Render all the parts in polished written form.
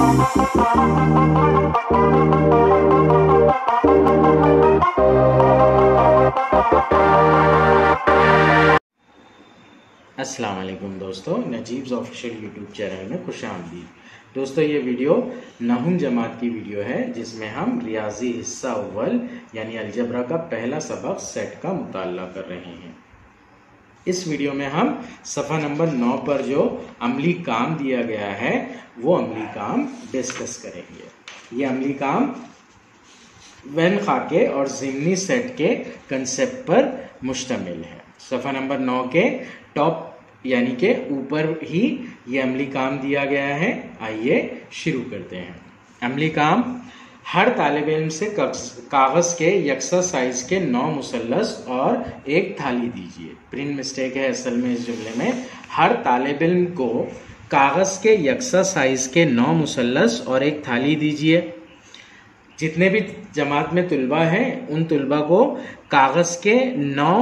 अस्सलाम वालेकुम दोस्तों, नजीब्स ऑफिशियल यूट्यूब चैनल में खुशामदीद। दोस्तों, ये वीडियो नहुम जमात की वीडियो है जिसमें हम रियाजी हिस्सा अव्वल यानी अलजबरा का पहला सबक सेट का मुताल्ला कर रहे हैं। इस वीडियो में हम सफ़ा नंबर 9 पर जो अमली काम दिया गया है वो अमली काम डिस्कस करेंगे। ये अमली काम वैन खाके और ज़िमनी सेट के कंसेप्ट पर मुश्तमिल है। सफ़ा नंबर 9 के टॉप यानी के ऊपर ही ये अमली काम दिया गया है। आइए शुरू करते हैं। अमली काम: हर तालिब इल्म से कागज़ के यकसा साइज के 9 मुसल्लस और एक थाली दीजिए। प्रिंट मिस्टेक है असल में इस जुमले में। हर तालिब इल्म को कागज़ के यकसा साइज के 9 मुसल्लस और एक थाली दीजिए। जितने भी जमात में तुलबा हैं उन तुलबा को कागज़ के 9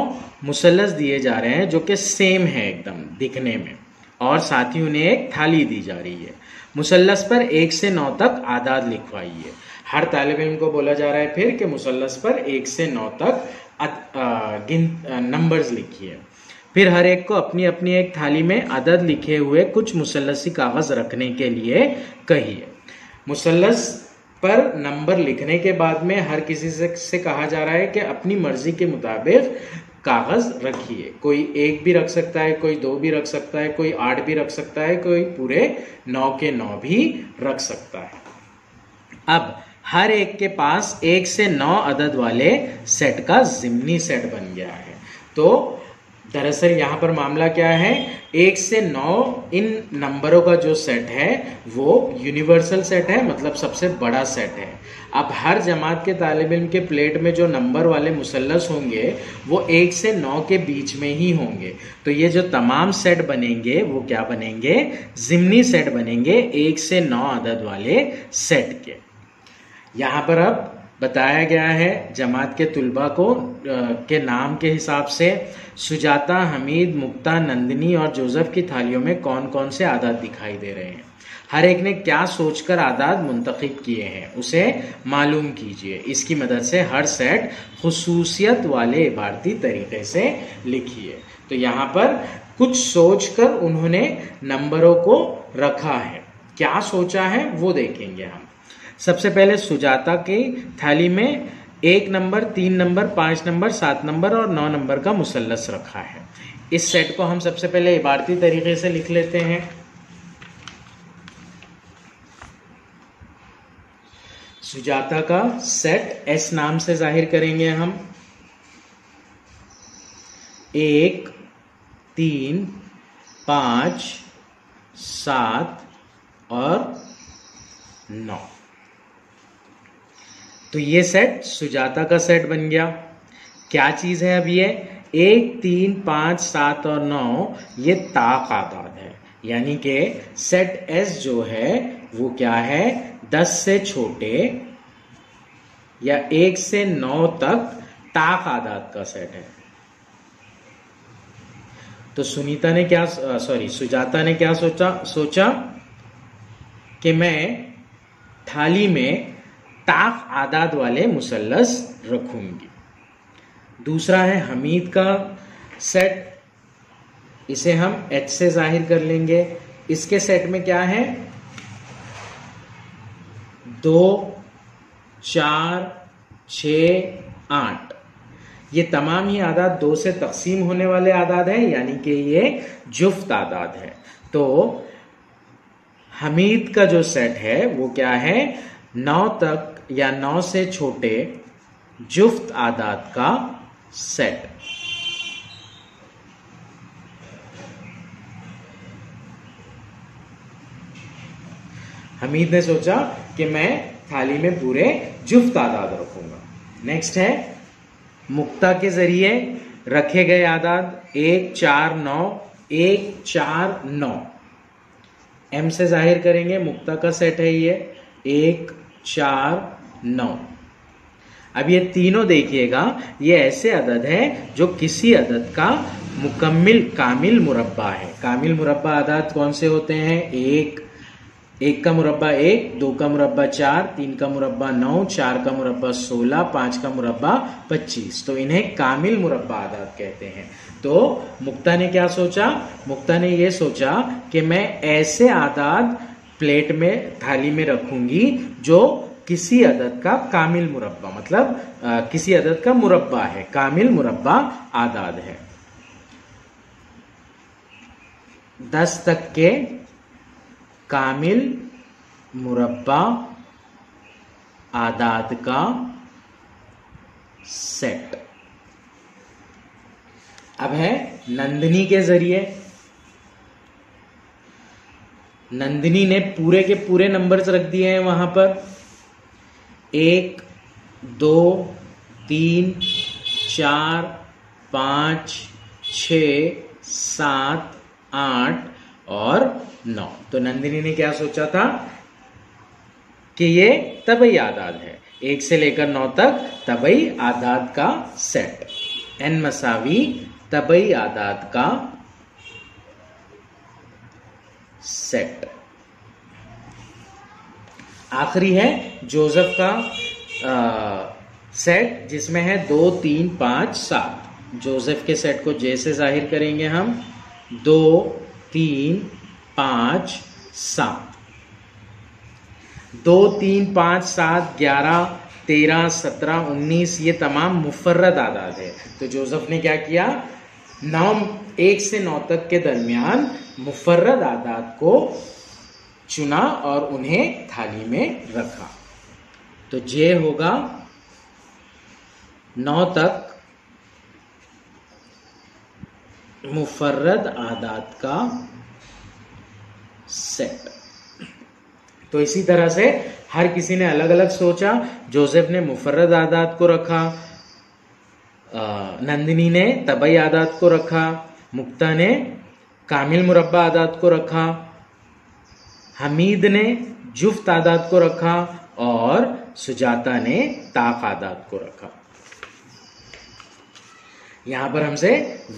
मुसल्लस दिए जा रहे हैं जो कि सेम है एकदम दिखने में, और साथ ही उन्हें एक थाली दी जा रही है। मुसल्लस पर 1 से 9 तक आदाद लिखवाइए। हर तालिब इल्म को बोला जा रहा है फिर कि मुसल्लस पर 1 से 9 तक नंबर्स लिखिए। फिर हर एक को अपनी अपनी एक थाली में अदद लिखे हुए कुछ मुसल्लसी कागज़ रखने के लिए कहिए। मुसल्लस पर नंबर लिखने के बाद में हर किसी से कहा जा रहा है कि अपनी मर्जी के मुताबिक कागज़ रखिए। कोई 1 भी रख सकता है, कोई 2 भी रख सकता है, कोई 8 भी रख सकता है, कोई पूरे 9 के 9 भी रख सकता है। अब हर एक के पास 1 से 9 अदद वाले सेट का ज़िमनी सेट बन गया है। तो दरअसल यहाँ पर मामला क्या है, 1 से 9 इन नंबरों का जो सेट है वो यूनिवर्सल सेट है, मतलब सबसे बड़ा सेट है। अब हर जमात के तालिब इल्म के प्लेट में जो नंबर वाले मुसल्लस होंगे वो 1 से 9 के बीच में ही होंगे। तो ये जो तमाम सेट बनेंगे वो क्या बनेंगे, ज़िमनी सेट बनेंगे 1 से 9 अदद वाले सेट के। यहाँ पर अब बताया गया है जमात के तुलबा को के नाम के हिसाब से सुजाता, हमीद, मुक्ता, नंदिनी और जोसेफ की थालियों में कौन कौन से आदाद दिखाई दे रहे हैं। हर एक ने क्या सोचकर आदाद मुंतखब किए हैं उसे मालूम कीजिए। इसकी मदद से हर सेट खुसूसियत वाले इबारती तरीके से लिखिए। तो यहाँ पर कुछ सोचकर उन्होंने नंबरों को रखा है। क्या सोचा है वो देखेंगे हम। सबसे पहले सुजाता की थाली में 1 नंबर, 3 नंबर, 5 नंबर, 7 नंबर और 9 नंबर का मुसल्लस रखा है। इस सेट को हम सबसे पहले इबारती तरीके से लिख लेते हैं। सुजाता का सेट एस नाम से जाहिर करेंगे हम। 1, 3, 5, 7 और 9। तो ये सेट सुजाता का सेट बन गया। क्या चीज है अब ये 1, 3, 5, 7 और 9 ये ताक आदाद है, यानी कि सेट एस जो है वो क्या है, 10 से छोटे या 1 से 9 तक ताक आदाद का सेट है। तो सुजाता ने क्या सोचा कि मैं थाली में ताक आदाद वाले मुसल्लस रखूंगी। दूसरा है हमीद का सेट, इसे हम एच से जाहिर कर लेंगे। इसके सेट में क्या है, 2, 4, 6, 8। ये तमाम ही आदाद 2 से तकसीम होने वाले आदाद हैं, यानी कि ये जुफ्त आदाद है। तो हमीद का जो सेट है वो क्या है, 9 तक या 9 से छोटे जुफ्त आदाद का सेट। हमीद ने सोचा कि मैं थाली में पूरे जुफ्त आदाद रखूंगा। नेक्स्ट है मुक्ता के जरिए रखे गए आदाद 1, 4, 9, 1, 4, 9। एम से जाहिर करेंगे। मुक्ता का सेट है ये 1, 4, 9। अब ये तीनों देखिएगा, ये ऐसे अदद है जो किसी अदद का कामिल मुरब्बा है। कामिल मुरब्बा अदद कौन से होते हैं, 1, 1 का मुरब्बा 1, 2 का मुरब्बा 4, 3 का मुरब्बा 9, 4 का मुरब्बा 16, 5 का मुरब्बा 25। तो इन्हें कामिल मुरब्बा आदाद कहते हैं। तो मुक्ता ने क्या सोचा? मुक्ता ने ये सोचा कि मैं ऐसे आदाद प्लेट में, थाली में रखूंगी जो किसी अदद का कामिल मुरब्बा, मतलब किसी अदद का मुरब्बा है, कामिल मुरब्बा आदाद है। 10 तक के कामिल मुरब्बा आदाद का सेट। अब है नंदिनी के जरिए। नंदिनी ने पूरे के पूरे नंबर्स रख दिए हैं वहां पर, 1, 2, 3, 4, 5, 6, 7, 8 और 9। तो नंदिनी ने क्या सोचा था कि ये तबई आदाद है, 1 से लेकर 9 तक तबई आदाद का सेट, n मसावी तबई आदाद का सेट। आखिरी है जोसेफ का सेट, जिसमें है 2, 3, 5, 7। जोसेफ के सेट को J से जाहिर करेंगे हम, 2, 3, 5, 7। 2, 3, 5, 7, 11, 13, 17, 19 ये तमाम मुफर्रद आदाद है। तो जोसेफ ने क्या किया? 1 से 9 तक के दरमियान मुफर्रद आदाद को चुना और उन्हें थाली में रखा। तो जे होगा 9 तक मुफर्रद आदाद का सेट। तो इसी तरह से हर किसी ने अलग अलग सोचा। जोसेफ ने मुफर्रद आदाद को रखा, नंदिनी ने तबई आदाद को रखा, मुक्ता ने कामिल मुरब्बा आदाद को रखा, हमीद ने जुफ्त आदाद को रखा और सुजाता ने ताक आदाद को रखा। यहां पर हमसे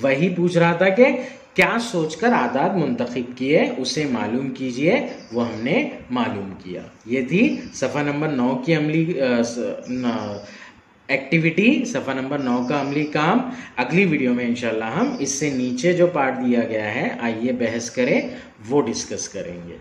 वही पूछ रहा था कि क्या सोचकर आदाद मुंतखब किए, उसे मालूम कीजिए। वो हमने मालूम किया। ये थी सफ़ा नंबर 9 की अमली एक्टिविटी, सफ़ा नंबर 9 का अमली काम। अगली वीडियो में इंशाल्लाह हम इससे नीचे जो पार्ट दिया गया है, आइए बहस करें, वो डिस्कस करेंगे।